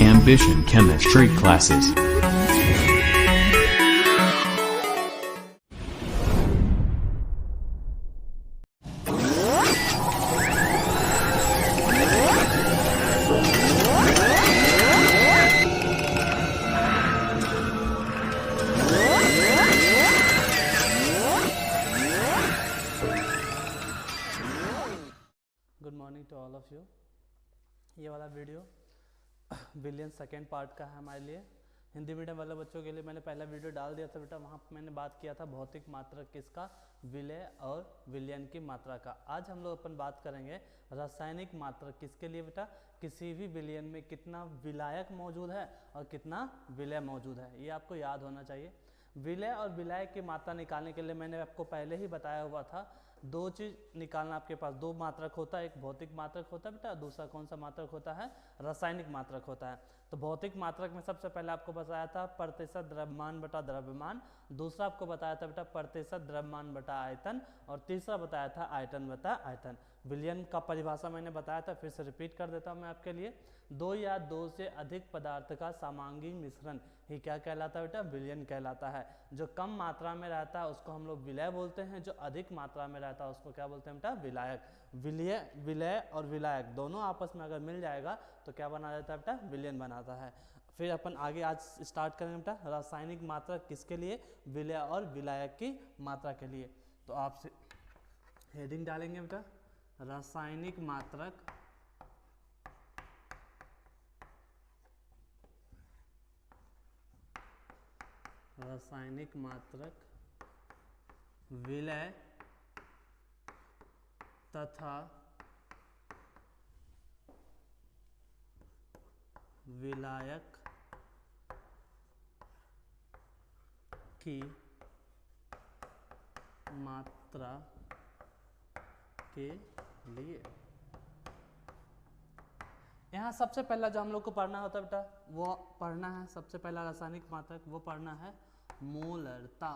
Ambition Chemistry Classes. Good morning to all of you. ये वाला video विलियन second part का है हमारे लिए। हिंदी मीडियम वाले बच्चों के लिए मैंने पहला वीडियो डाल दिया था बेटा, वहाँ मैंने बात किया था भौतिक मात्रक किसका, विलय और विलयन की मात्रा का। आज हम लोग अपन बात करेंगे रासायनिक मात्रक किसके लिए बेटा, किसी भी विलयन में कितना विलायक मौजूद है और कितना विलय मौजूद है, ये आपको याद होना चाहिए। विलय और विलायक की मात्रा निकालने के लिए मैंने आपको पहले ही बताया हुआ था, दो चीज निकालना आपके पास, दो मात्रक होता है, एक भौतिक मात्रक होता है बेटा, दूसरा कौन सा मात्रक होता है, रासायनिक मात्रक होता है। तो भौतिक मात्रक में सबसे पहले आपको बताया था प्रतिशत द्रव्यमान बटा द्रव्यमान, दूसरा आपको बताया था बेटा प्रतिशत द्रव्यमान बटा आयतन, और तीसरा बताया था आयतन बटा आयतन। विलयन का परिभाषा मैंने बताया था, फिर से रिपीट कर देता हूँ मैं आपके लिए। दो या दो से अधिक पदार्थ का समांगी मिश्रण ही क्या कहलाता है बेटा, विलयन कहलाता है। जो कम मात्रा में रहता है उसको हम लोग विलय बोलते हैं, जो अधिक मात्रा में रहता है उसको क्या बोलते हैं बेटा, विलायक। विलय और विलायक दोनों आपस में अगर मिल जाएगा तो क्या बना देता है बेटा, विलयन बनाता है। फिर अपन आगे आज स्टार्ट करेंगे बेटा रासायनिक मात्रक किसके लिए, विलय और विलायक की मात्रा के लिए। तो आपसे हेडिंग डालेंगे बेटा रासायनिक मात्रक रासायनिक मात्रक विलय तथा विलायक की मात्रा के लिए। यहाँ सबसे पहला जो हम लोग को पढ़ना होता है बेटा, वो पढ़ना है सबसे पहला रासायनिक मात्रक, वो पढ़ना है मोलरता।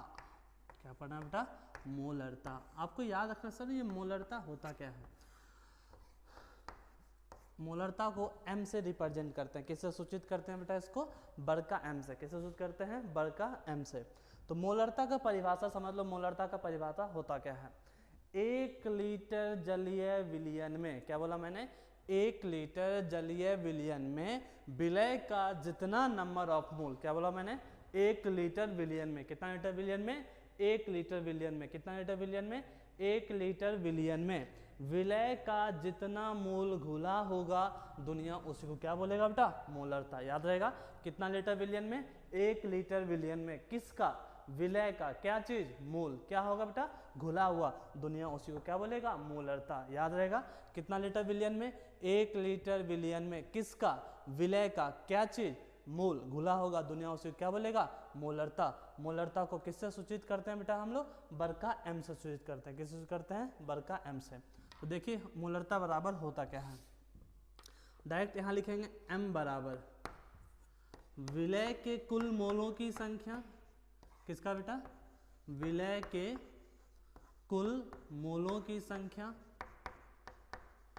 क्या पढ़ना है बेटा, मोलरता। आपको याद रखना सर ये मोलरता होता क्या है। मोलरता को m से रिप्रेजेंट करते हैं, किससे सूचित करते हैं बेटा, इसको बड़का m से। किससे सूचित करते हैं, बड़का m से। तो मोलरता का परिभाषा समझ लो, मोलरता का परिभाषा होता क्या है। 1 लीटर जलीय विलयन में, क्या बोला मैंने, 1 लीटर जलीय विलयन में विलय का जितना नंबर ऑफ मोल, क्या बोला मैंने, 1 लीटर विलयन में, कितना लीटर विलयन में, 1 लीटर विलयन में, कितना लीटर विलयन में, 1 लीटर विलयन में विलय का जितना मोल घुला होगा दुनिया उसी को क्या बोलेगा बेटा, मोलरता। याद रहेगा, कितना लीटर विलयन में, 1 लीटर विलयन में किसका, विलय का, क्या चीज, मोल, क्या होगा बेटा, घुला हुआ, दुनिया उसी को क्या बोलेगा, मोलरता। याद रहेगा, कितना लीटर विलयन में, 1 लीटर विलयन में किसका, विलय का, क्या चीज, मोल, घुला होगा, दुनिया उसे क्या बोलेगा, मोलरता। मोलरता को किससे सूचित करते हैं बेटा हम लोग, बड़का m से सूचित करते हैं। किससे सूचित करते हैं, बड़का m से। तो देखिए मोलरता बराबर होता क्या है, डायरेक्ट यहाँ लिखेंगे m बराबर विलय के कुल मोलों की संख्या, किसका बेटा, विलय के कुल मोलों की संख्या,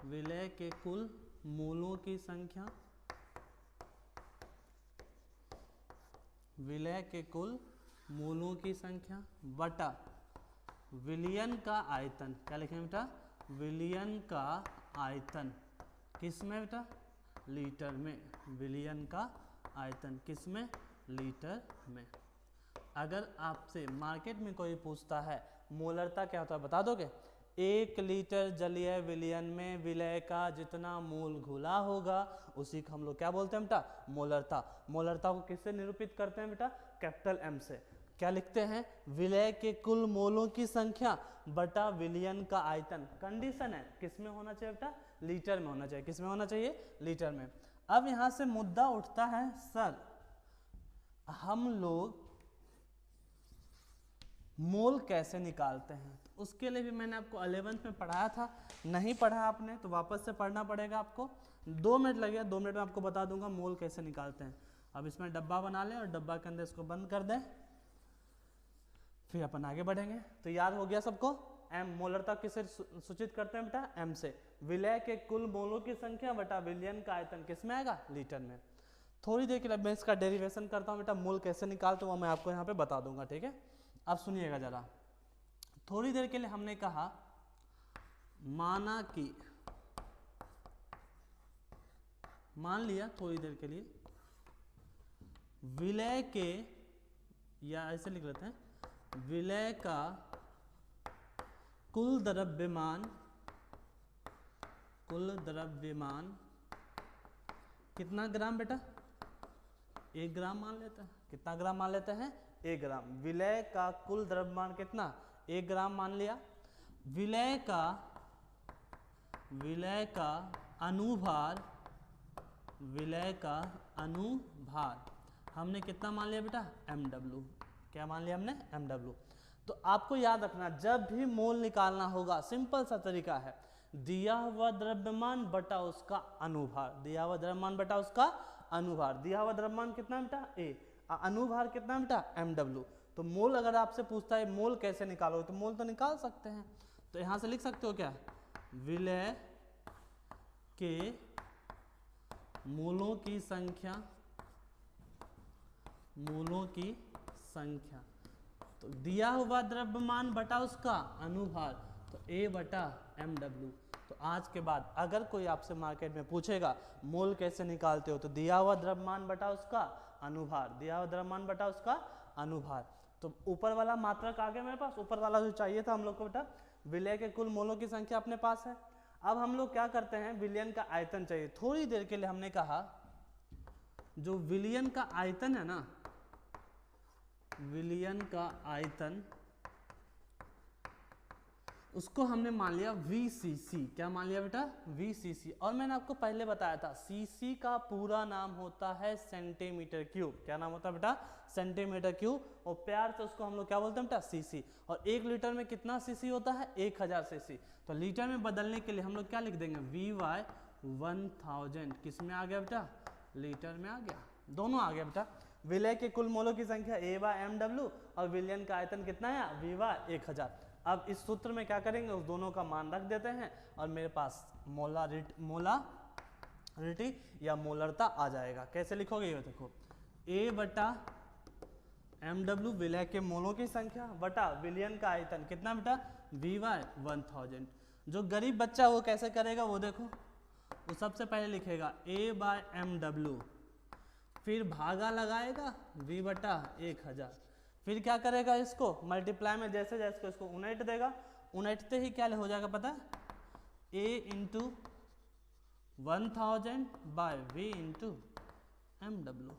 विलय के कुल मोलों की संख्या, विलय के कुल मोलों की संख्या बटा विलयन का आयतन। क्या लिखेंगे बेटा, विलयन का आयतन, किसमें बेटा, लीटर में, विलयन का आयतन किसमें, लीटर में। अगर आपसे मार्केट में कोई पूछता है मोलरता क्या होता है, बता दोगे, 1 लीटर जलीय विलयन में विलय का जितना मोल घुला होगा उसी को हम लोग क्या बोलते हैं बेटा, मोलरता। मोलरता को किससे निरूपित करते हैं बेटा, कैपिटल M से। क्या लिखते हैं, विलय के कुल मोलों की संख्या बटा विलयन का आयतन। कंडीशन है किसमें होना चाहिए बेटा, लीटर में होना चाहिए। किसमें होना चाहिए, लीटर में। अब यहां से मुद्दा उठता है, सर हम लोग मोल कैसे निकालते हैं। तो उसके लिए भी मैंने आपको 11th में पढ़ाया था, नहीं पढ़ा आपने तो वापस से पढ़ना पड़ेगा आपको। 2 मिनट लगेगा, 2 मिनट में आपको बता दूंगा मोल कैसे निकालते हैं। अब इसमें डब्बा बना लें और डब्बा के अंदर इसको बंद कर दें, फिर अपन आगे बढ़ेंगे। तो याद हो गया सबको, एम, मोलरता किसे सूचित करते हैं बेटा? एम से। विलय के कुल मोलों की संख्या बटा विलयन का आयतन किस में आएगा? लीटर में। थोड़ी देर के लिए मैं इसका डेरिवेशन करता हूँ बेटा, मोल कैसे निकालते हो मैं आपको यहाँ पे बता दूंगा, ठीक है? अब सुनिएगा जरा। थोड़ी देर के लिए हमने कहा माना कि, मान लिया थोड़ी देर के लिए विलय के, या ऐसे लिख लेते हैं, विलय का कुल द्रव्यमान कितना ग्राम बेटा? 1 ग्राम मान लेते हैं। कितना ग्राम मान लेते हैं? 1 ग्राम। विलय का कुल द्रव्यमान कितना? 1 ग्राम मान लिया। विलय का अनुभार हमने कितना मान लिया बेटा? mw। क्या मान लिया हमने? mw। तो आपको याद रखना, जब भी मोल निकालना होगा, सिंपल सा तरीका है, दिया हुआ द्रव्यमान बटा उसका अनुभार। दिया हुआ द्रव्यमान बटा उसका अनुभार। दिया हुआ द्रव्यमान कितना बेटा? A। अनुभार कितना बेटा? mw। तो मोल अगर आपसे पूछता है मोल कैसे निकालोगे, तो मोल तो निकाल सकते हैं। तो यहां से लिख सकते हो क्या? विलय के मोलों की संख्या, तो दिया हुआ द्रव्यमान बटा उसका अनुभार, तो A बटा mw। तो आज के बाद अगर कोई आपसे मार्केट में पूछेगा मोल कैसे निकालते हो, तो दिया हुआ द्रव्यमान बटा उसका अनुभार, दिया हुआ द्रव्यमान बटा उसका अनुभार। तो ऊपर वाला मात्रक आ गया मेरे पास, ऊपर वाला जो चाहिए था हम लोग को बेटा, विलय के कुल मोलों की संख्या अपने पास है। अब हम लोग क्या करते हैं, विलयन का आयतन चाहिए। थोड़ी देर के लिए हमने कहा जो विलयन का आयतन है ना, विलयन का आयतन, उसको हमने मान लिया VCC। क्या मान लिया बेटा? VCC। और मैंने आपको पहले बताया था CC का पूरा नाम होता है सेंटीमीटर क्यूब। क्या नाम होता है बेटा? Centimetre cube. और प्यार से उसको हम लोग क्या बोलते हैं बेटा? CC। और 1 लीटर में कितना CC होता है? 1000 CC। तो लीटर में बदलने के लिए हम लोग क्या लिख देंगे? VY 1000। किस में आ गया बेटा? लीटर में आ गया। दोनों आ गया बेटा। विलय के कुल मोलों की संख्या A/mw और विलयन का आयतन कितना है? VY 1000। अब इस सूत्र में क्या करेंगे, उस दोनों का मान रख देते हैं और मेरे पास मोलारिटी या मोलरता आ जाएगा। कैसे लिखोगे ये देखो, A बटा mw विलय के मोलों की संख्या बटा विलयन का आयतन कितना बेटा? VY 1000। जो गरीब बच्चा वो कैसे करेगा वो देखो, वो सबसे पहले लिखेगा A/mw, फिर भागा लगाएगा V बटा 1000, फिर क्या करेगा, इसको मल्टीप्लाई में जैसे जैसे इसको उनट देगा, उनटते ही क्या हो जाएगा पता है? A into 1000 by V into mw।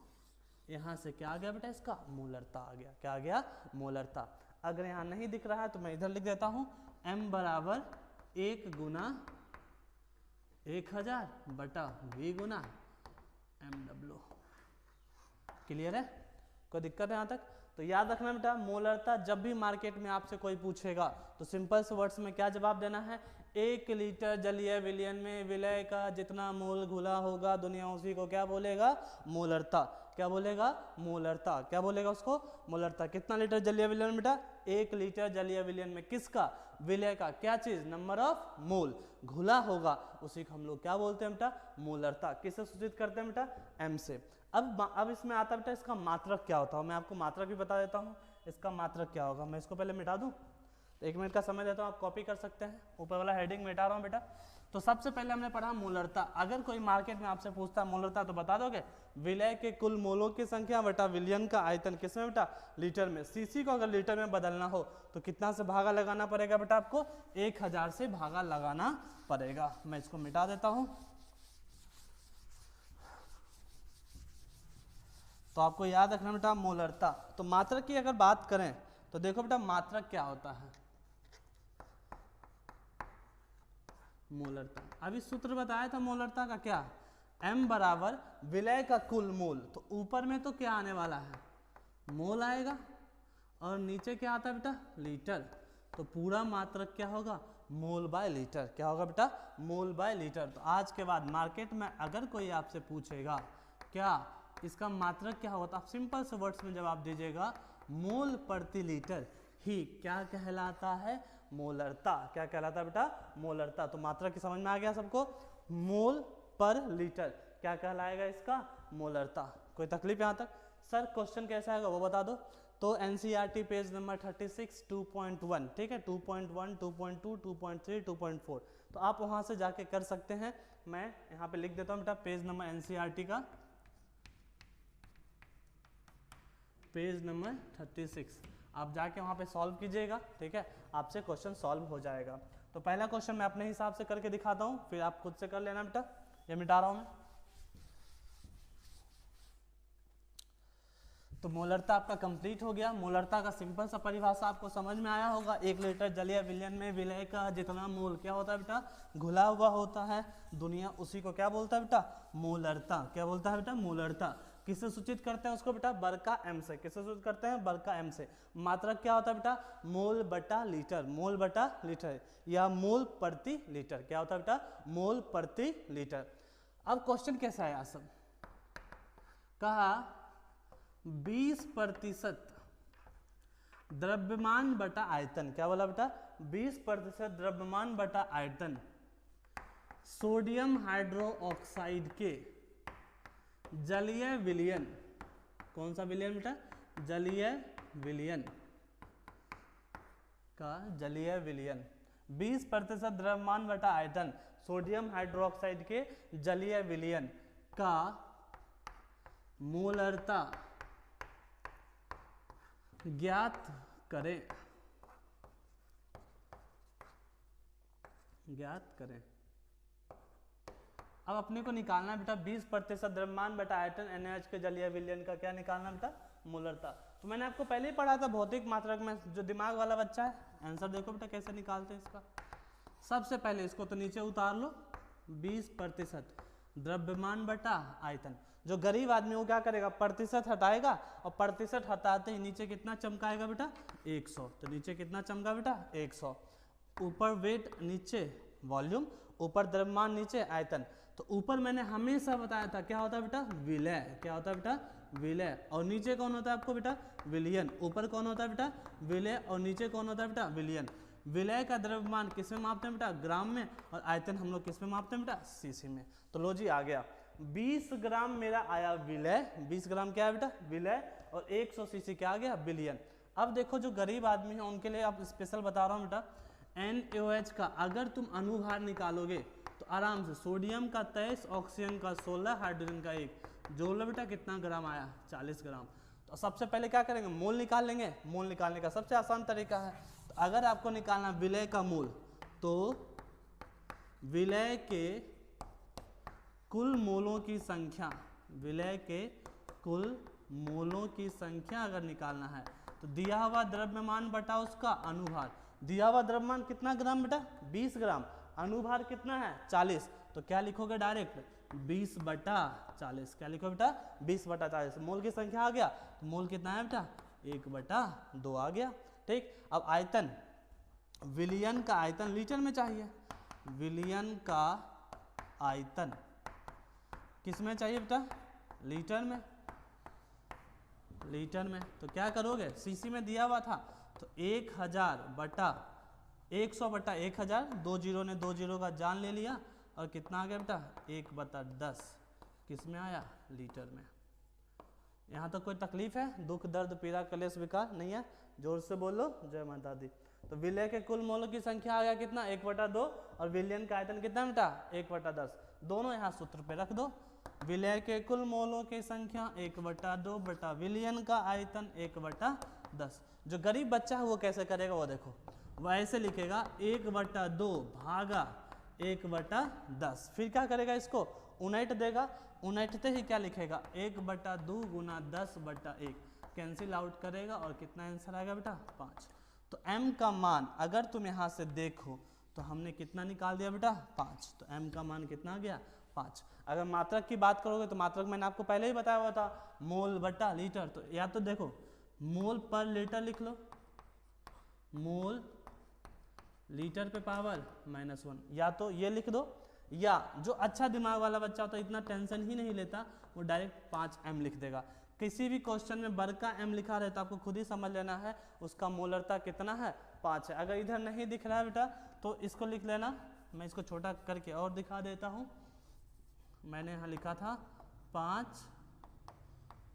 यहाँ से क्या आ गया बेटा? इसका मोलरता आ गया। क्या आ गया? मोलरता। अगर यहाँ नहीं दिख रहा है तो मैं इधर लिख देता हूँ, m बराबर 1 गुना 1000 बटा V गुना mw। क्लियर है? कोई दिक्कत है यहाँ तक? तो याद रखना बेटा, मोलरता जब भी मार्केट में आपसे कोई पूछेगा तो सिंपल से वर्ड्स में क्या जवाब देना है? 1 लीटर जलीय विलयन में विलय का जितना मोल घुला होगा दुनिया उसी को क्या बोलेगा? मोलरता। क्या बोलेगा? मोलरता। क्या बोलेगा उसको? मोलरता। कितना लीटर जलीय विलयन बेटा? 1 लीटर जलीय विलयन में किसका? विलय का। क्या चीज? नंबर ऑफ मोल घुला होगा, उसी को हम लोग क्या बोलते हैं बेटा? मोलरता। किससे सूचित करते हैं बेटा? m से। अब इसमें आता बेटा इसका मात्रक क्या होता है, मैं आपको मात्रक भी बता देता हूँ। इसका मात्रक क्या होगा, मैं इसको पहले मिटा दूँ, तो 1 मिनट का समय देता हूँ, आप कॉपी कर सकते हैं। ऊपर वाला हेडिंग मिटा रहा हूँ बेटा। तो सबसे पहले हमने पढ़ा मोलरता। अगर कोई मार्केट में आपसे पूछता है मोलरता, तो बता दोगे विलय के कुल मोलों की संख्या बटा विलयन का आयतन किसमें बेटा? लीटर में। सीसी को अगर लीटर में बदलना हो तो कितना से भागा लगाना पड़ेगा बेटा? आपको 1000 से भागा लगाना पड़ेगा। मैं इसको मिटा देता हूँ। तो आपको याद रखना बेटा मोलरता। तो मात्रक की अगर बात करें तो देखो बेटा मात्रक क्या होता है? मोलरता। अभी सूत्र बताया था मोलरता का, क्या? m बराबर विलय का कुल मोल। तो ऊपर में तो क्या आने वाला है? मोल आएगा, और नीचे क्या आता है बेटा? लीटर। तो पूरा मात्रक क्या होगा? मोल बाय लीटर। क्या होगा बेटा? मोल बाय लीटर। तो आज के बाद मार्केट में अगर कोई आपसे पूछेगा क्या इसका मात्रक क्या होगा, तो आप सिंपल से वर्ड्स में जवाब दीजिएगा, मोल प्रति लीटर ही क्या कहलाता है? मोलरता। क्या कहलाता है बेटा? मोलरता। तो मात्रक की समझ में आ गया सबको? मोल पर लीटर क्या कहलाएगा इसका? मोलरता। कोई तकलीफ यहाँ तक? सर क्वेश्चन कैसा आएगा वो बता दो। तो एनसीईआरटी पेज नंबर 36 2.1, ठीक है, 2.1, 2.2, 2.3, 2.4, तो आप वहाँ से जाके कर सकते हैं। मैं यहाँ पे लिख देता हूँ बेटा पेज नंबर एनसीईआरटी का, पेज नंबर 36, आप जाके वहाँ पे सॉल्व कीजिएगा, ठीक है, आपसे क्वेश्चन सॉल्व हो जाएगा। तो पहला क्वेश्चन मैं अपने हिसाब से करके दिखाता हूँ, फिर आप खुद से कर लेना बेटा, ये मिटा रहा हूँ मैं। तो मोलरता आपका कंप्लीट हो गया। मोलरता का सिंपल सा परिभाषा आपको समझ में आया होगा। 1 लीटर जलीय विलयन में विलय का जितना मोल क्या होता है बेटा? घुला हुआ होता है। दुनिया उसी को क्या बोलता है बेटा? मोलरता। क्या बोलता है बेटा? मोलरता। किससे सूचित करते हैं उसको बेटा? बरका एम से। किससे सूचित करते हैं? बरका एम से। मात्रक क्या होता है बेटा? मोल बटा लीटर। मोल बटा लीटर या मोल प्रति लीटर। क्या होता है बेटा? मोल प्रति लीटर। अब क्वेश्चन कैसा है सब? कहा 20% द्रव्यमान बटा आयतन। क्या बोला बेटा? 20% द्रव्यमान बटा आयतन सोडियम हाइड्रोक्साइड के जलीय विलयन। कौन सा विलयन बेटा? जलीय विलयन का जलीय विलयन। 20% द्रव्यमान बटा आयतन सोडियम हाइड्रोक्साइड के जलीय विलयन का मोलरता ज्ञात करें। ज्ञात करें। अब अपने को निकालना है बेटा 20% द्रव्यमान बटा आयतन NaOH के जलीय विलयन का क्या निकालना बेटा? मोलरता। तो मैंने आपको पहले ही पढ़ा था भौतिक मात्रक में, जो दिमाग वाला बच्चा है आंसर देखो बेटा कैसे निकालते हैं इसका। सबसे पहले इसको तो नीचे उतार लो, 20% द्रव्यमान बटा आयतन। जो गरीब आदमी वो क्या करेगा? प्रतिशत हटाएगा, और प्रतिशत हटाते ही नीचे कितना चमकाएगा बेटा? 100। तो नीचे कितना चमका बेटा? 100। ऊपर वेट, नीचे वॉल्यूम, ऊपर द्रव्यमान, नीचे आयतन। तो ऊपर मैंने हमेशा बताया था क्या होता है बेटा? विलय। क्या होता है बेटा? विलय। और नीचे कौन होता है आपको बेटा? विलयन। ऊपर कौन होता है बेटा? विलय, और नीचे कौन होता है बेटा? विलयन। विलय का द्रव्यमान किस में मापते हैं बेटा? ग्राम में, और आयतन हम लोग किस में मापते हैं बेटा? सीसी में। तो लो जी आ गया 20 ग्राम मेरा आया विलय। 20 ग्राम क्या है बेटा? विलय। और 100 सीसी क्या आ गया? विलयन। अब देखो जो गरीब आदमी है उनके लिए आप स्पेशल बता रहा हूँ बेटा, NaOH का अगर तुम अनुभार निकालोगे तो आराम से सोडियम का 23, ऑक्सीजन का 16, हाइड्रोजन का 1, जोड़ लो बेटा कितना ग्राम आया? 40 ग्राम। तो सबसे पहले क्या करेंगे? मोल निकाल लेंगे। मोल निकालने का सबसे आसान तरीका है। तो अगर आपको निकालना विलय का मोल, तो विलय के कुल मोलों की संख्या, विलय के कुल मोलों की संख्या अगर निकालना है तो दिया हुआ द्रव्यमान बटा उसका अनुभार। दिया हुआ द्रव्यमान कितना ग्राम बेटा? 20 ग्राम। अनुभार कितना है? 40। तो क्या लिखोगे डायरेक्ट? 20/40। क्या लिखो बेटा? 20/40। मोल की संख्या आ गया, तो मोल कितना है बेटा? 1/2 आ गया। ठीक। अब आयतन, विलयन का आयतन लीटर में चाहिए। विलयन का आयतन किस में चाहिए बेटा? लीटर में। लीटर में। तो क्या करोगे? सीसी में दिया हुआ था तो 100/1000, 2 जीरो ने 2 जीरो का जान ले लिया, और कितना आ गया बेटा? 1/10। किस में आया? लीटर में। यहाँ तक कोई तकलीफ है? दुख दर्द पीड़ा कलेश विकार नहीं है? जोर से बोलो जय माता दी। तो विलय के कुल मोलों की संख्या आ गया कितना? 1/2, और विलयन का आयतन कितना बेटा? 1/10। दोनों यहाँ सूत्र पे रख दो। विलय के कुल मोलों की संख्या 1/2 बटा विलयन का आयतन 1/10। जो गरीब बच्चा है वो कैसे करेगा वो देखो, वो ऐसे लिखेगा 1/2 भागा 1/10। फिर क्या करेगा? इसको उनट देगा। उनटते ही क्या लिखेगा? 1/2 गुना 10/1। कैंसिल आउट करेगा और कितना आंसर आएगा बेटा? 5। तो m का मान अगर तुम यहाँ से देखो तो हमने कितना निकाल दिया बेटा? 5। तो m का मान कितना आ गया? 5। अगर मात्रक की बात करोगे तो मात्रक मैंने आपको पहले ही बताया हुआ था, मोल बटा लीटर। तो या तो देखो मोल पर लीटर लिख लो, मोल लीटर पे पावर -1, या तो ये लिख दो, या जो अच्छा दिमाग वाला बच्चा होता है इतना टेंशन ही नहीं लेता, वो डायरेक्ट 5m लिख देगा। किसी भी क्वेश्चन में बड़का m लिखा रहे तो आपको खुद ही समझ लेना है उसका मोलरता कितना है? 5 है। अगर इधर नहीं दिख रहा है बेटा तो इसको लिख लेना, मैं इसको छोटा करके और दिखा देता हूँ। मैंने यहाँ लिखा था 5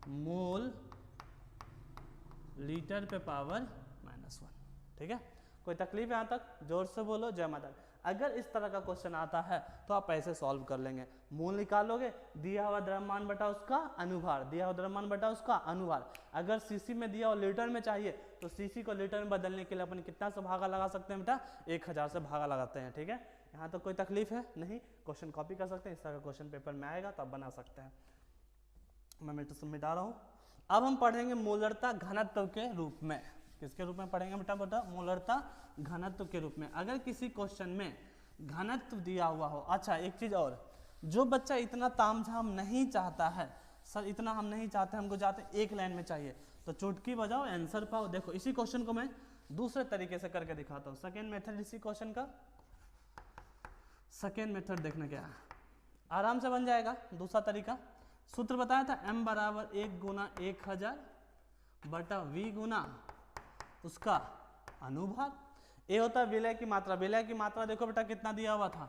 मोल लीटर पे पावर -1। ठीक है, कोई तकलीफ यहाँ तक? जोर से बोलो जय माता दी। अगर इस तरह का क्वेश्चन आता है तो आप ऐसे सॉल्व कर लेंगे। मोल निकालोगे, दिया हुआ द्रव्यमान बटा उसका अनुभार, दिया हुआ द्रव्यमान बटा उसका अनुभार। अगर सीसी में दिया हो लीटर में चाहिए तो सीसी को लीटर में बदलने के लिए अपन कितना से भागा लगा सकते हैं बेटा? 1000 से भागा लगाते हैं। ठीक है, यहाँ तो कोई तकलीफ है नहीं, क्वेश्चन कॉपी कर सकते हैं। इस तरह का क्वेश्चन पेपर में आएगा तो आप बना सकते हैं। मैं मिटा रहा हूँ। अब हम पढ़ेंगे मोलरता घनत्व के रूप में। किसके रूप में पढ़ेंगे बेटा? मोलरता घनत्व के रूप में। अगर किसी क्वेश्चन में घनत्व दिया हुआ हो, अच्छा एक चीज और, जो बच्चा इतना तामझाम नहीं चाहता है, सर इतना हम नहीं चाहते, हमको जाते एक लाइन में चाहिए, तो चुटकी बजाओ आंसर पाओ। देखो इसी क्वेश्चन को मैं दूसरे तरीके से करके दिखाता हूँ। सेकेंड मेथड इसी क्वेश्चन का, सेकेंड मेथड देखना क्या है, आराम से बन जाएगा। दूसरा तरीका, सूत्र बताया था m बराबर 1 गुना 1000 बटा v गुना उसका अनुभार। ये होता है विलय की मात्रा। विलय की मात्रा देखो बेटा कितना दिया हुआ था,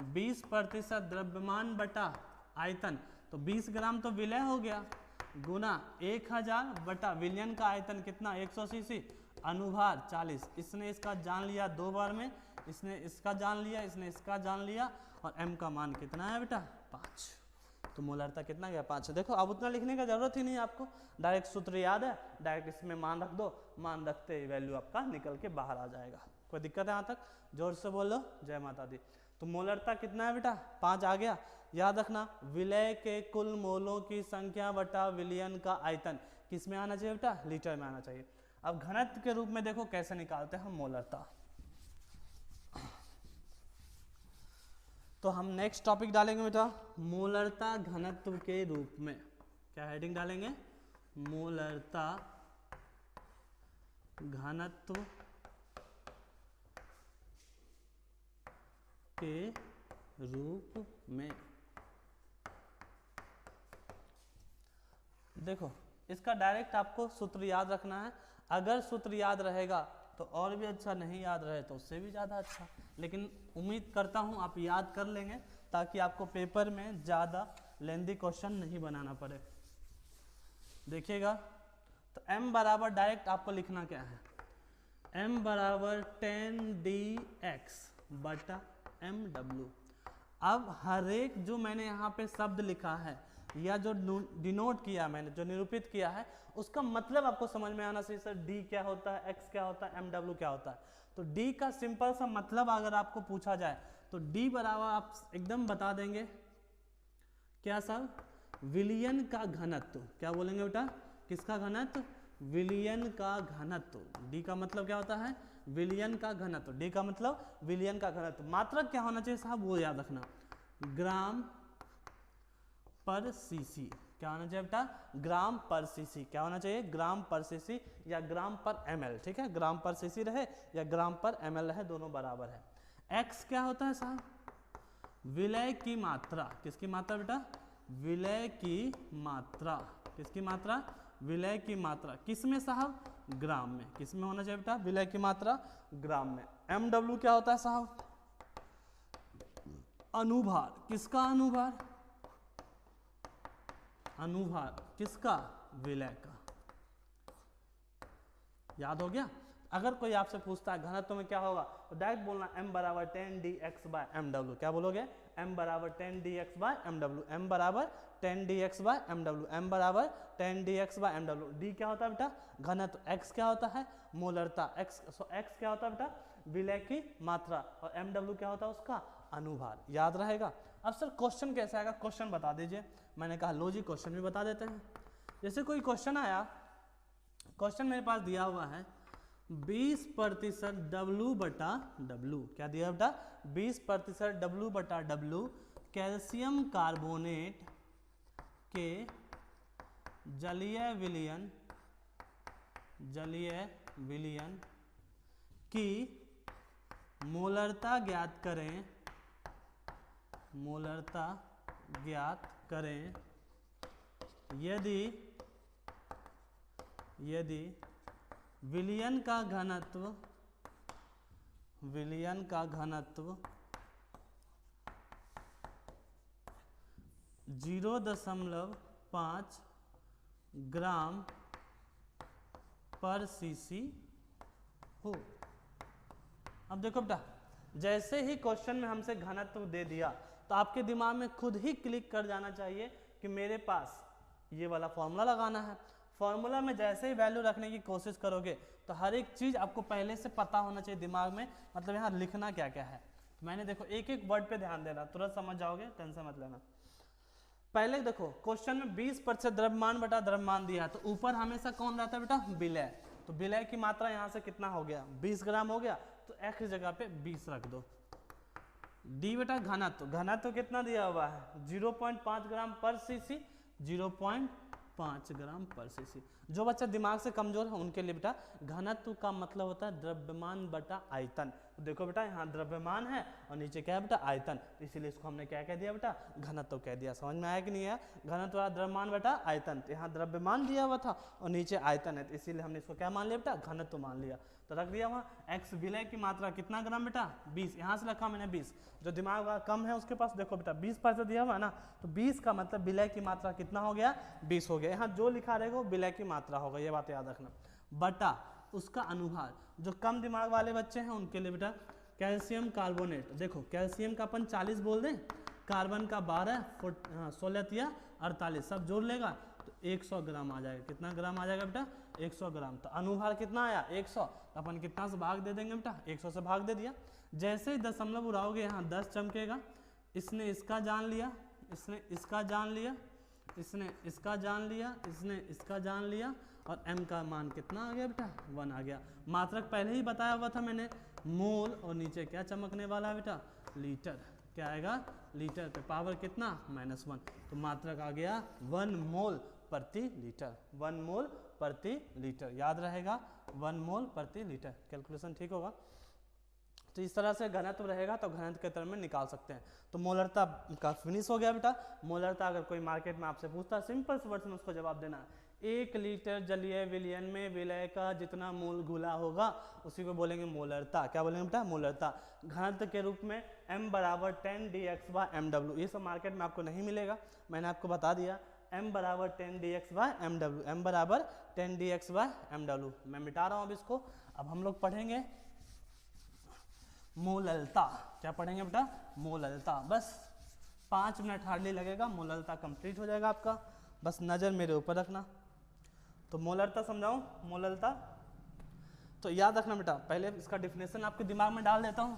20% द्रव्यमान बटा आयतन, तो 20 ग्राम तो विलय हो गया, गुना 1000 बटा विलयन का आयतन कितना 100 सीसी, अनुभार 40। इसने इसका जान लिया 2 बार में, इसने इसका जान लिया, इसने इसका जान लिया, और m का मान कितना है बेटा? 5। तो मोलरता कितना गया? 5। देखो अब उतना लिखने का जरूरत ही नहीं है आपको, डायरेक्ट सूत्र याद है, डायरेक्ट इसमें मान रख दो, मान रखते ही वैल्यू आपका निकल के बाहर आ जाएगा। कोई दिक्कत है यहाँ तक? जोर से बोलो जय माता दी। तो मोलरता कितना है बेटा? 5 आ गया। याद रखना, विलय के कुल मोलों की संख्या बटा विलयन का आयतन किस में आना चाहिए बेटा? लीटर में आना चाहिए। अब घनत्व के रूप में देखो कैसे निकालते हैं हम मोलरता। तो हम नेक्स्ट टॉपिक डालेंगे बेटा मोलरता घनत्व के रूप में। क्या हेडिंग डालेंगे? मोलरता घनत्व के रूप में। देखो इसका डायरेक्ट आपको सूत्र याद रखना है। अगर सूत्र याद रहेगा तो और भी अच्छा, नहीं याद रहे तो उससे भी ज़्यादा अच्छा, लेकिन उम्मीद करता हूँ आप याद कर लेंगे ताकि आपको पेपर में ज़्यादा लेंदी क्वेश्चन नहीं बनाना पड़े। देखिएगा, तो m बराबर डायरेक्ट आपको लिखना क्या है? m बराबर 10dx बटा mw। अब हर एक जो मैंने यहाँ पे शब्द लिखा है या जो डिनोट किया मैंने, जो निरूपित किया है, उसका मतलब आपको समझ में आना चाहिए। सर d क्या होता है, x क्या होता है, mw क्या होता है। तो d का सिंपल सा मतलब अगर आपको पूछा जाए तो d बराबर आप एकदम बता देंगे क्या सर? विलयन का घनत्व। क्या बोलेंगे बेटा? किसका घनत्व? विलयन का घनत्व। d का मतलब क्या होता है? विलयन का घनत्व। d का मतलब विलयन का घनत्व। मात्रक क्या होना चाहिए साहब? वो याद रखना, ग्राम पर सीसी। क्या होना चाहिए बेटा? ग्राम पर सीसी। क्या होना चाहिए? ग्राम पर सीसी या ग्राम पर ml। ठीक है, ग्राम पर सीसी रहे या ग्राम पर ml रहे, दोनों बराबर है। x क्या होता है साहब? विलय की मात्रा। किसकी मात्रा बेटा? विलय की मात्रा। किसकी मात्रा? विलय की मात्रा। किस में साहब? ग्राम में। किस में होना चाहिए बेटा? विलय की मात्रा ग्राम में। mw क्या होता है साहब? अनुभार। किसका अनुभार? अनुभार किसका? विलय का। याद हो गया? अगर कोई आपसे पूछता है घनत्व में क्या होगा तो डायरेक्ट बोलना m बराबर 10dx बाय mw। क्या बोलोगे? m बराबर 10dx बाय mw। m बराबर 10dx बाय mw। m बराबर 10dx बाय mw। d क्या होता है बेटा? घनत्व। x क्या होता है? मोलरता। x क्या होता है बेटा? विलय की मात्रा। और mw क्या होता है? उसका अनुभार। याद रहेगा? अब सर क्वेश्चन कैसा आएगा? क्वेश्चन बता दीजिए। मैंने कहा लो जी क्वेश्चन भी बता देते हैं। जैसे कोई क्वेश्चन आया, क्वेश्चन मेरे पास दिया हुआ है 20% W बटा W। क्या दिया बेटा? 20% W बटा W कैल्शियम कार्बोनेट के जलीय विलयन की मोलरता ज्ञात करें। मोलरता ज्ञात करें यदि विलयन का घनत्व विलयन का घनत्व 0.5 ग्राम पर सीसी हो। अब देखो बेटा, जैसे ही क्वेश्चन में हमसे घनत्व दे दिया तो आपके दिमाग में खुद ही क्लिक कर जाना चाहिए कि मेरे पास ये वाला फॉर्मूला लगाना है। फॉर्मूला में जैसे ही वैल्यू रखने की कोशिश करोगे तो हर एक चीज़ आपको पहले से पता होना चाहिए दिमाग में, मतलब यहाँ लिखना क्या क्या है। तो मैंने देखो एक एक वर्ड पे ध्यान देना, तुरंत समझ जाओगे, टेंशन मत लेना। पहले देखो क्वेश्चन में 20% द्रव्यमान बटा द्रव्यमान दिया है, तो ऊपर हमेशा कौन रहता है बेटा? विलय। तो विलय की मात्रा यहाँ से कितना हो गया? 20 ग्राम हो गया, तो x जगह पे 20 रख दो। डी बेटा घनत्व, घनत्व कितना दिया हुआ है? 0.5 ग्राम पर सीसी, 0.5 ग्राम पर सीसी। जो बच्चा दिमाग से कमजोर है उनके लिए बेटा घनत्व का मतलब होता है द्रव्यमान बटा आयतन। तो देखो बेटा यहाँ द्रव्यमान है और नीचे क्या है बेटा? आयतन, इसीलिए इसको हमने क्या कह दिया बेटा? घनत्व कह दिया। समझ में आया कि नहीं आया? घनत्व द्रव्यमान बटा आयतन, तो यहाँ द्रव्यमान दिया हुआ था और नीचे आयतन है, तो इसीलिए हमने इसको क्या मान लिया बेटा? घनत्व मान लिया। तो रख दिया वहाँ x विलय की मात्रा कितना ग्राम बेटा? 20, यहाँ से रखा मैंने 20। जो दिमाग कम है उसके पास देखो बेटा 20% दिया हुआ है ना, तो 20 का मतलब विलय की मात्रा कितना हो गया? 20 हो गया। यहाँ जो लिखा रहेगा वो विलय की मात्रा होगा, ये बात याद रखना। बटा उसका अनुभार, जो कम दिमाग वाले बच्चे हैं उनके लिए बेटा कैल्शियम कार्बोनेट। देखो कैल्शियम का अपन 40 बोल दें, कार्बन का 12, 16 या 48 सब जोड़ लेगा तो 100 ग्राम आ जाएगा। कितना ग्राम आ जाएगा बेटा? 100 ग्राम। तो अनुभार कितना आया? 100। तो अपन कितना से भाग दे देंगे बेटा? 100 से भाग दे दिया। जैसे ही दशमलव उड़ाओगे यहाँ 10 चमकेगा। इसने इसका जान लिया, इसने इसका जान लिया, इसने इसका जान लिया, इसने इसका जान लिया, और m का मान कितना आ गया बेटा? 1 आ गया। मात्रक पहले ही बताया हुआ था मैंने, मोल, और नीचे क्या चमकने वाला है बेटा? लीटर। क्या आएगा? लीटर पे पावर कितना? -1। तो मात्रक आ गया 1 मोल प्रति लीटर। 1 मोल प्रति लीटर, याद रहेगा 1 मोल प्रति लीटर। कैलकुलेशन ठीक होगा। तो इस तरह से घनत्व रहेगा तो घनत्व के तरह में निकाल सकते हैं। तो मोलरता का फिनिश हो गया बेटा। मोलरता अगर कोई मार्केट में आपसे पूछता है, सिंपल से वर्ड्स में उसको जवाब देना है। 1 लीटर जलीय विलयन में विलय का जितना मोल घुला होगा उसी को बोलेंगे मोलरता। क्या बोलेंगे बेटा? मोलरता। घनत्व के रूप में m बराबर 10 dx/mw। ये सब मार्केट में आपको नहीं मिलेगा, मैंने आपको बता दिया। m बराबर 10 dx/mw, m बराबर 10 dx/mw। मैं मिटा रहा हूँ अब इसको। अब हम लोग पढ़ेंगे मोललता। क्या पढ़ेंगे बेटा? मोललता। बस 5 मिनट हार्डली लगेगा, मोललता कंप्लीट हो जाएगा आपका। बस नज़र मेरे ऊपर रखना। तो मोललता समझाऊं? मोललता तो याद रखना बेटा, पहले इसका डिफिनेशन आपके दिमाग में डाल देता हूं।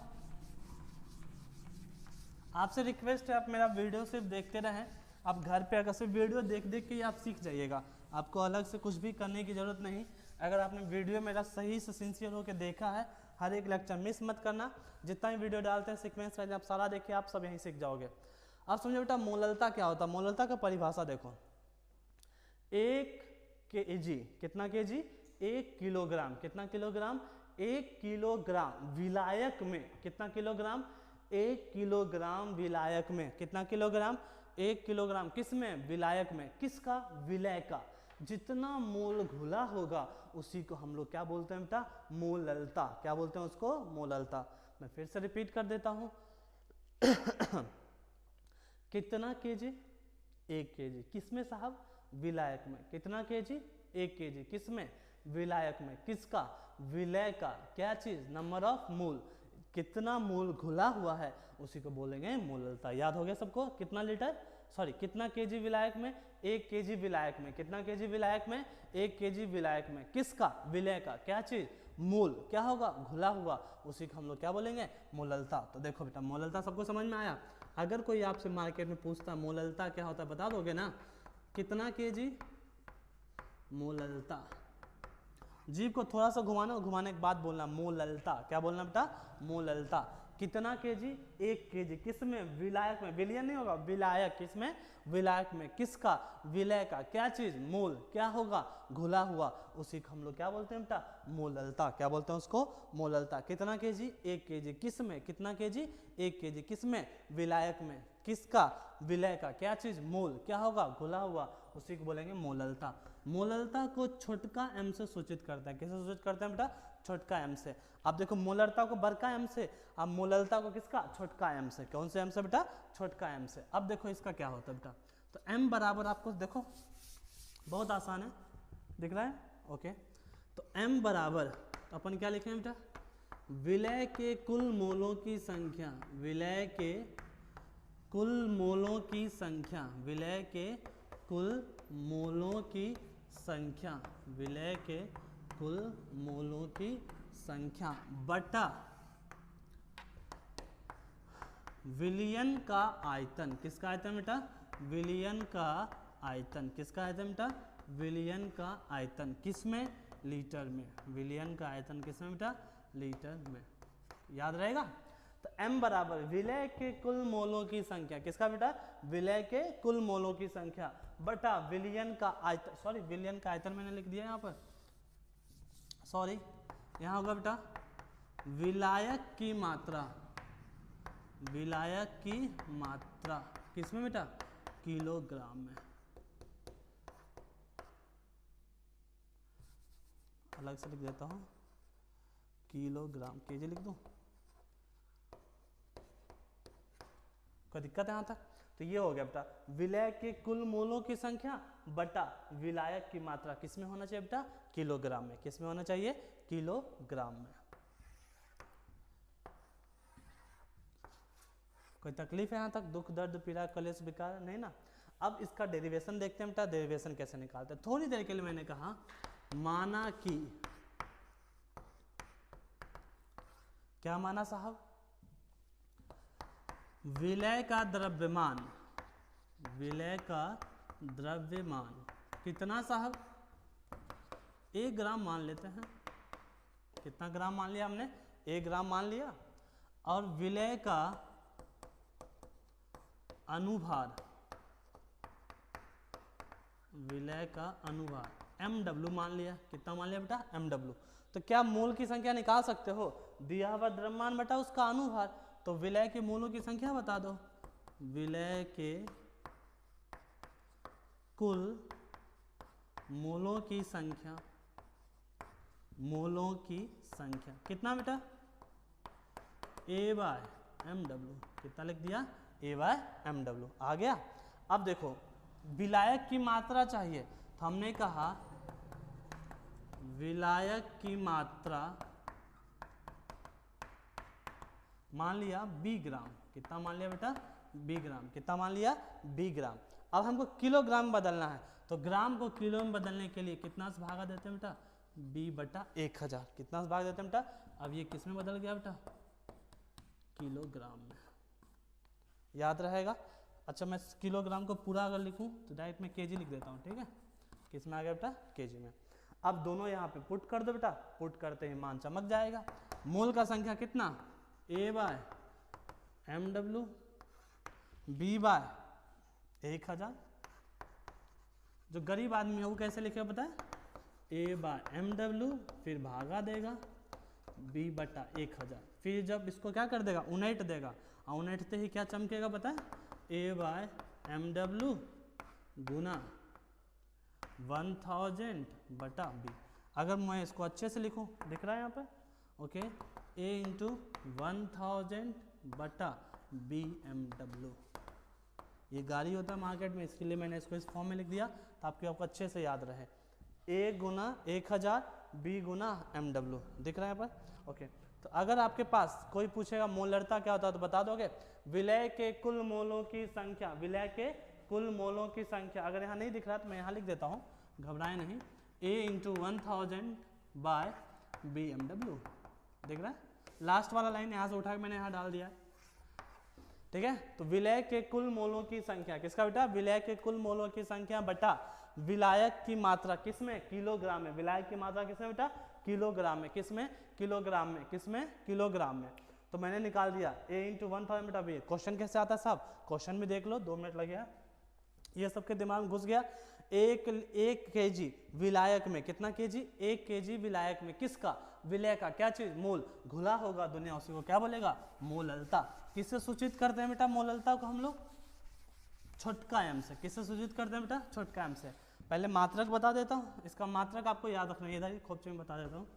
आपसे रिक्वेस्ट है आप मेरा वीडियो सिर्फ देखते रहें। आप घर पे अगर सिर्फ वीडियो देख देख के ही आप सीख जाइएगा, आपको अलग से कुछ भी करने की ज़रूरत नहीं। अगर आपने वीडियो मेरा सही से सिंसियर होकर देखा है, हर एक लेक्चर मिस मत करना। जितना भी वीडियो डालते हैं सीक्वेंस वाइज आप सारा देखिए, आप सब यहीं सीख जाओगे। अब समझो बेटा मोललता क्या होता है। मोललता का परिभाषा देखो, 1 kg, कितना kg? 1 किलोग्राम। कितना किलोग्राम? 1 किलोग्राम विलायक में। कितना किलोग्राम? 1 किलोग्राम विलायक में। कितना किलोग्राम? 1 किलोग्राम किस में? विलायक में। किसका? विलय का। जितना मोल घुला होगा उसी को हम लोग क्या बोलते हैं बेटा? मोललता। क्या बोलते हैं उसको? मोललता। मैं फिर से रिपीट कर देता हूं। कितना केजी? 1 केजी। किसमें साहब? विलायक में। कितना केजी? 1 केजी। किसमें? विलायक में। किसका? विलय का। क्या चीज? Number of mole. कितना मोल घुला हुआ है उसी को बोलेंगे मोललता। याद हो गया सबको? कितना लीटर, सॉरी कितना केजी विलायक में? 1 केजी विलायक में। कितना केजी विलायक में? 1 केजी विलायक में। किसका? विलय का। क्या चीज? मोल। क्या होगा? घुला हुआ, उसी को हम लोग क्या बोलेंगे? मोललता। तो देखो बेटा मोललता सबको समझ में आया। अगर कोई आपसे मार्केट में पूछता मोललता क्या होता है, बता दोगे ना? कितना केजी मोललता। जीभ को थोड़ा सा घुमाना और घुमाने के बाद बोलना मोललता। क्या बोलना बेटा? मोललता। कितना केजी? 1 केजी। किसमें? विलायक में। विलयन नहीं होगा, विलायक। किसमें? विलायक में। किसका? विलय का। क्या चीज? मोल। क्या होगा? घुला हुआ, उसी को हम लोग क्या बोलते हैं बेटा? मोललता। क्या बोलते हैं उसको? मोललता। कितना केजी? 1 केजी। किसमें? कितना केजी? 1 केजी। किसमें? विलायक में। किसका? विलय का। क्या चीज? मोल। क्या होगा? घुला हुआ, उसी को बोलेंगे मोललता। मोललता को छोटका m से सूचित करते हैं। किससे सूचित करते हैं बेटा? छोटका m से। अब देखो मोलरता को बड़का m से, अब मोलरता को किसका, छोटका m से। कौन से m से बेटा, छोटका m से। अब देखो इसका क्या होता है बेटा, तो m बराबर आपको देखो बहुत आसान है, दिख रहा है, ओके। तो m बराबर अपन क्या लिखेंगे बेटा, विलय के कुल मोलों की संख्या, विलय के कुल मोलों की संख्या, विलय के कुल मोलों की संख्या, विलय के कुल मोलों की संख्या बटा विलयन का आयतन। किसका आयतन बेटा, विलयन का आयतन। किसका आयतन बेटा, विलयन का आयतन। किसमें, लीटर में। विलयन का आयतन किसमें बेटा, लीटर में। याद रहेगा। तो m बराबर विलय के कुल मोलों की संख्या, किसका बेटा, विलय के कुल मोलों की संख्या बटा विलयन का आयतन, सॉरी विलयन का आयतन मैंने लिख दिया यहाँ पर, सॉरी यहाँ होगा बेटा विलायक की मात्रा, विलायक की मात्रा किसमें बेटा, किलोग्राम में। अलग से लिख देता हूँ, किलोग्राम, केजी लिख दूँ, कोई दिक्कत है यहाँ तक। तो ये हो गया बेटा विलय के कुल मोलों की संख्या बटा विलायक की मात्रा, किसमें होना चाहिए बेटा, किलोग्राम में। किसमें होना चाहिए, किलोग्राम में। कोई तकलीफ है यहाँ तक, दुख दर्द पीड़ा कलेश विकार नहीं ना। अब इसका डेरिवेशन देखते हैं बेटा, डेरिवेशन कैसे निकालते हैं। थोड़ी देर के लिए मैंने कहा माना कि, क्या माना साहब, विलय का द्रव्यमान, विलय का द्रव्यमान कितना साहब, 1 ग्राम मान लेते हैं। कितना ग्राम मान लिया हमने, 1 ग्राम मान लिया। और विलय का अनुभार, विलय का अनुभार mw मान लिया। कितना मान लिया बेटा, mw। तो क्या मोल की संख्या निकाल सकते हो, दिया हुआ द्रव्यमान बटा उसका अनुभार। तो विलय के मोलों की संख्या बता दो, विलय के कुल मोलों की संख्या, मोलों की संख्या कितना बेटा, A/mw। कितना लिख दिया, A/mw। आ गया। अब देखो विलायक की मात्रा चाहिए, तो हमने कहा विलायक की मात्रा मान लिया b ग्राम। कितना मान लिया बेटा, b ग्राम। कितना मान लिया, b ग्राम। अब हमको किलोग्राम बदलना है, तो ग्राम को किलो में बदलने के लिए कितना से भागा देते हैं बेटा, b/1000। कितना से भाग देते हैं बेटा, अब ये किस में बदल गया बेटा, किलोग्राम में। याद रहेगा। अच्छा मैं किलोग्राम को पूरा अगर लिखूं तो डायरेक्ट मैं केजी लिख देता हूँ, ठीक है। किस में आ गया बेटा, केजी में। अब दोनों यहाँ पे पुट कर दो बेटा, पुट करते ही मान चमक जाएगा। मोल का संख्या कितना, A/mw, b/1000। जो गरीब आदमी है वो कैसे लिखेगा पता है, A/mw फिर भागा देगा b/1000। फिर जब इसको क्या कर देगा, उनट देगा, और उनटते ही क्या चमकेगा पता है, A/mw गुना 1000/b। अगर मैं इसको अच्छे से लिखूं, दिख रहा है यहाँ पर, ओके, A × 1000/bmw। ये गाड़ी होता है मार्केट में, इसके लिए मैंने इसको इस फॉर्म में लिख दिया ताकि आपको अच्छे से याद रहे। A × 1000, B × mw। दिख रहा है यहाँ पर, ओके। तो अगर आपके पास कोई पूछेगा मोलरता क्या होता है तो बता दोगे, विलय के कुल मोलों की संख्या, विलय के कुल मोलों की संख्या। अगर यहाँ नहीं दिख रहा तो मैं यहाँ लिख देता हूँ, घबराए नहीं, A × 1000/bmw। देख रहा है, लास्ट वाला लाइन यहाँ से उठा के मैंने यहाँ डाल दिया, ठीक है। तो विलय के कुल मोलों की संख्या किसका बेटा, विलय के कुल मोलों की संख्या बटा विलायक की मात्रा, किसमें, किलोग्राम में। विलायक की मात्रा किसमें बेटा, किलोग्राम में। किसमें, किलोग्राम में। किसमें, किलोग्राम में। तो मैंने निकाल दिया A × 1000 बेटा। b क्वेश्चन कैसे आता है साहब, क्वेश्चन भी देख लो, 2 मिनट लगे, ये सबके दिमाग में घुस गया। 1 kg विलायक में, कितना केजी, 1 kg विलायक में, किसका, विलय का क्या चीज, मोल। घुला होगा दुनिया, उसी को क्या बोलेगा, मोललता। किससे सूचित करते हैं बेटा मोललता को हम लोग, छोटका m से। किससे सूचित करते हैं बेटा, छोटका m से। पहले मात्रक बता देता हूँ, इसका मात्रक आपको याद रखना है, इधर ही खोपचे में बता देता हूँ।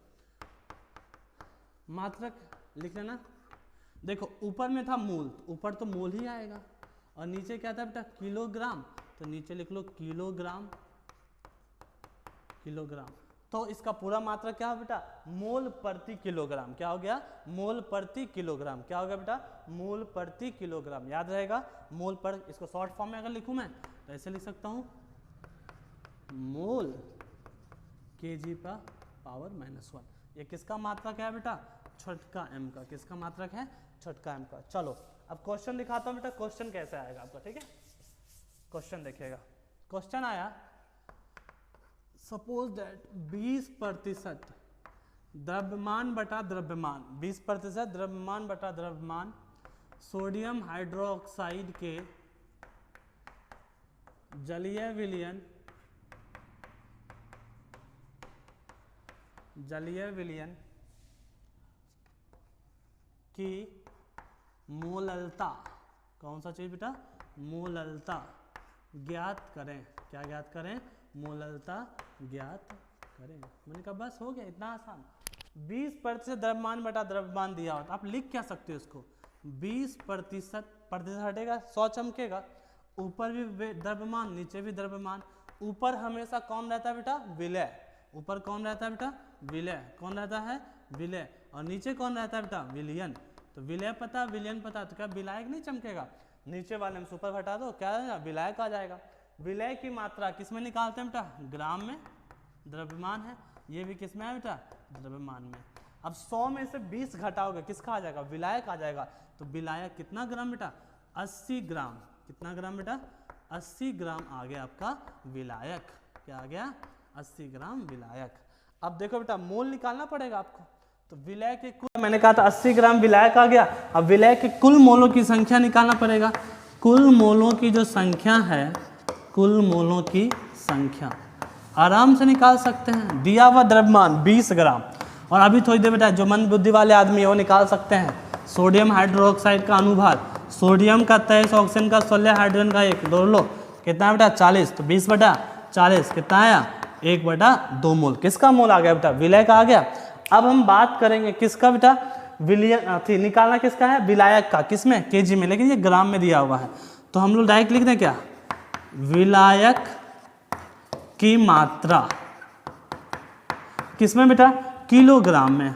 मात्रक लिख लेना। देखो ऊपर में था मूल, तो ऊपर तो मूल ही आएगा, और नीचे क्या था बेटा किलोग्राम, तो नीचे लिख लो किलोग्राम। किलोग्राम तो इसका पूरा मात्रक क्या हो बेटा मोल प्रति किलोग्राम। क्या हो गया मोल प्रति किलोग्राम। क्या हो गया बेटा मोल प्रति किलोग्राम। याद रहेगा मोल पर, इसको शॉर्ट फॉर्म में अगर लिखूं मैं तो ऐसे लिख सकता हूं मोल kg का पावर -1। ये किसका मात्रक है बेटा छोटका m का। किसका मात्रक है छोटका m का। चलो अब क्वेश्चन दिखाता हूं बेटा, क्वेश्चन कैसे आएगा आपका, ठीक है। क्वेश्चन देखिएगा, क्वेश्चन आया सपोज दैट 20% द्रव्यमान बटा द्रव्यमान, 20% द्रव्यमान बटा द्रव्यमान सोडियम हाइड्रोक्साइड के जलीय विलयन की मोललता, कौन सा चीज बेटा मोललता ज्ञात करें। क्या ज्ञात करें मोललता ज्ञात करें। मैंने कहा बस हो गया, इतना आसान। 20% द्रव्यमान बटा द्रव्यमान दिया हो तो आप लिख क्या सकते हो इसको 20% हटेगा 100 चमकेगा, ऊपर भी द्रव्यमान नीचे भी द्रव्यमान। ऊपर हमेशा कौन रहता है बेटा विलय, ऊपर कौन रहता है बेटा विलय, कौन रहता है विलय, और नीचे कौन रहता है बेटा विलयन। तो विलय पता विलयन पता, तो क्या विलायक नहीं चमकेगा, नीचे वाले में सुपर हटा दो क्या है विलायक आ जाएगा। विलय की मात्रा किस में निकालते हैं बेटा ग्राम में, द्रव्यमान है, ये भी किस में है बेटा द्रव्यमान में। अब 100 में से 20 घटाओगे किसका आ जाएगा विलायक आ जाएगा। तो विलायक कितना ग्राम बेटा 80 ग्राम। कितना ग्राम बेटा 80 ग्राम आ गया आपका विलायक। क्या आ गया 80 ग्राम विलायक। अब देखो बेटा मोल निकालना पड़ेगा आपको, तो विलय के कुल, मैंने कहा था 80 ग्राम विलायक आ गया। अब विलय के कुल मोलों की संख्या निकालना पड़ेगा। कुल मोलों की जो संख्या है, कुल मोलों की संख्या आराम से निकाल सकते हैं। दिया हुआ द्रव्यमान 20 ग्राम, और अभी थोड़ी देर बेटा जो मंद बुद्धि वाले आदमी है वो निकाल सकते हैं सोडियम हाइड्रोक्साइड का अनुभार, सोडियम का 23, ऑक्सीजन का 16, हाइड्रोजन का 1, जोड़ लो कितना बेटा 40, तो 20/40 कितना आया 1/2 मोल। किसका मोल आ गया बेटा विलय का आ गया। अब हम बात करेंगे किसका बेटा विलयन थी निकालना किसका है विलायक का, किसमें केजी में, लेकिन ये ग्राम में दिया हुआ है। तो हम लोग डायरेक्ट लिख दें क्या विलायक की मात्रा किसमें बेटा किलोग्राम में,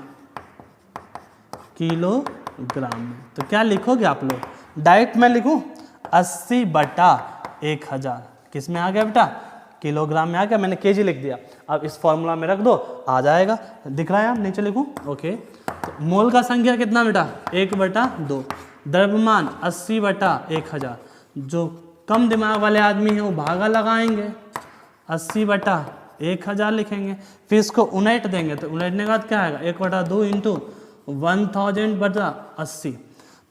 किलोग्राम में। तो क्या लिखोगे आप लोग डायरेक्ट मैं लिखूं 80/1000 किस में आ गया बेटा किलोग्राम में आ गया, मैंने केजी लिख दिया। अब इस फॉर्मूला में रख दो आ जाएगा, दिख रहा है आप नीचे लिखूं ओके। तो मोल का संख्या कितना बेटा 1/2, द्रव्यमान 80/1000। जो कम दिमाग वाले आदमी हैं वो भागा लगाएंगे 80/1000 लिखेंगे, फिर इसको उलट देंगे तो उलटने के बाद क्या आएगा 1/2 इंटू 1000/80।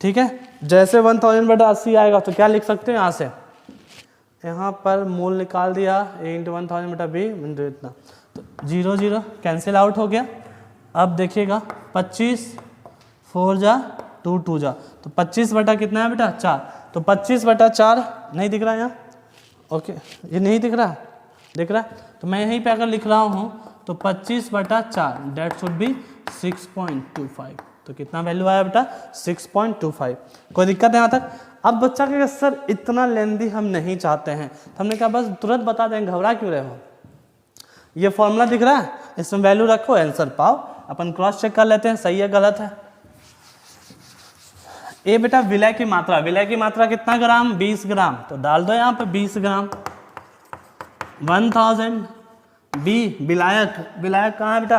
ठीक है, जैसे 1000/80 आएगा तो क्या लिख सकते हैं यहाँ से, यहाँ पर मोल निकाल दिया a इंटू 1000/b इंटू इतना, तो 0 0 कैंसिल आउट हो गया। अब देखिएगा 25 4 जा 2 2 जा, तो 25 कितना है बेटा 4, तो 25/4 नहीं दिख रहा है यहाँ ओके, ये नहीं दिख रहा, दिख रहा है तो मैं यहीं पे अगर लिख रहा हूँ तो 25/4 डेट शुड बी 6.25। तो कितना वैल्यू आया बेटा 6.25। कोई दिक्कत है यहाँ तक। अब बच्चा कहेगा सर इतना लेंदी हम नहीं चाहते हैं, तो हमने कहा बस तुरंत बता दें घबरा क्यों रहे हो, ये फॉर्मूला दिख रहा है इसमें वैल्यू रखो आंसर पाओ, अपन क्रॉस चेक कर लेते हैं सही है गलत है। ए बेटा विलय की मात्रा, विलय की मात्रा कितना ग्राम 20 ग्राम, तो डाल दो यहाँ पे 20 ग्राम। 1000 बी विलायक, विलायक कहाँ है बेटा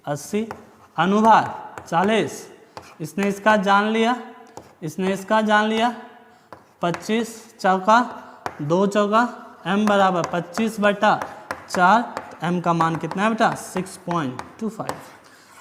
80, अनुभार 40, इसने इसका जान लिया, इसने इसका जान लिया, 25 चौका 2 चौका m बराबर 25/4, m का मान कितना है बेटा 6.25,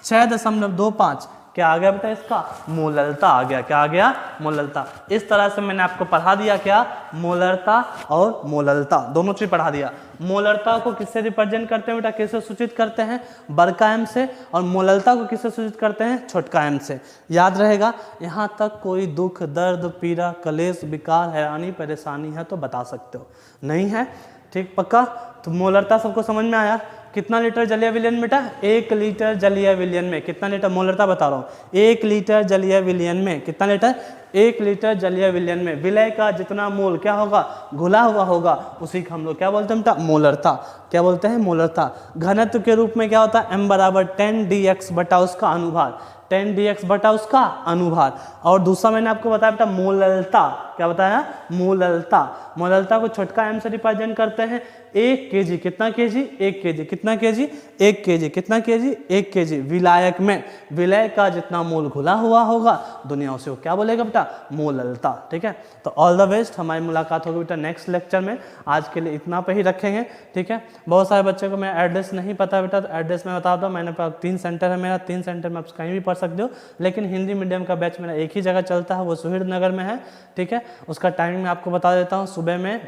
6.25। क्या आ गया बेटा इसका मोललता आ गया। क्या आ गया मोललता। इस तरह से मैंने आपको पढ़ा दिया क्या मोलरता और मोललता दोनों चीज पढ़ा दिया। मोलरता को किससे रिप्रेजेंट करते हैं बेटा, किससे सूचित करते हैं बड़का एम से, और मोललता को किससे सूचित करते हैं छोटका एम से। याद रहेगा। यहाँ तक कोई दुख दर्द पीड़ा कलेश विकार हैरानी परेशानी है तो बता सकते हो, नहीं है ठीक पक्का। तो मोलरता सबको समझ में आया। कितना लीटर जलीय विलयन बेटा? 1 लीटर जलीय विलयन में कितना लीटर? मोलरता बता रहा हूँ। 1 लीटर जलीय विलयन में कितना लीटर? 1 लीटर जलीय विलयन में विलय का जितना मोल क्या होगा? घुला हुआ होगा, उसी को हम लोग क्या बोलते हैं बेटा? मोलरता। क्या बोलते हैं? मोलरता। घनत्व के रूप में क्या होता है? m बराबर 10 dx बटा उसका अनुभार, 10 dx बटा उसका अनुभार। और दूसरा मैंने आपको बताया बेटा मोललता। क्या बताया? मोललता। मोललता को छोटका m से रिप्रेजेंट करते हैं। 1 kg कितना kg? 1 kg कितना kg? 1 kg कितना kg? 1 kg। विलायक में विलय का जितना मोल घुला हुआ होगा दुनिया उसे क्या बोलेगा बेटा? मोललता। ठीक है, तो ऑल द बेस्ट। हमारी मुलाकात होगी बेटा नेक्स्ट लेक्चर में। आज के लिए इतना पे ही रखेंगे। ठीक है, बहुत सारे बच्चों को मैं एड्रेस नहीं पता बेटा, तो एड्रेस मैं बता दूँ। मैंने 3 सेंटर है मेरा, 3 सेंटर में आप कहीं भी पढ़ सकते हो, लेकिन हिंदी मीडियम का बैच मेरा एक ही जगह चलता है, वो सुहृद नगर में है। ठीक है, उसका टाइमिंग मैं आपको बता देता हूँ। सुबह में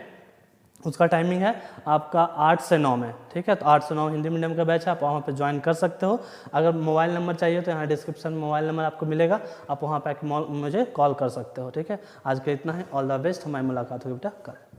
उसका टाइमिंग है आपका 8 से 9 में। ठीक है, तो 8 से 9 हिंदी मीडियम का बैच है, आप वहाँ पे ज्वाइन कर सकते हो। अगर मोबाइल नंबर चाहिए तो यहाँ डिस्क्रिप्शन में मोबाइल नंबर आपको मिलेगा, आप वहाँ पे मुझे कॉल कर सकते हो। ठीक है, आज के इतना है। All the best. हमारी मुलाकात होगी बेटा कल।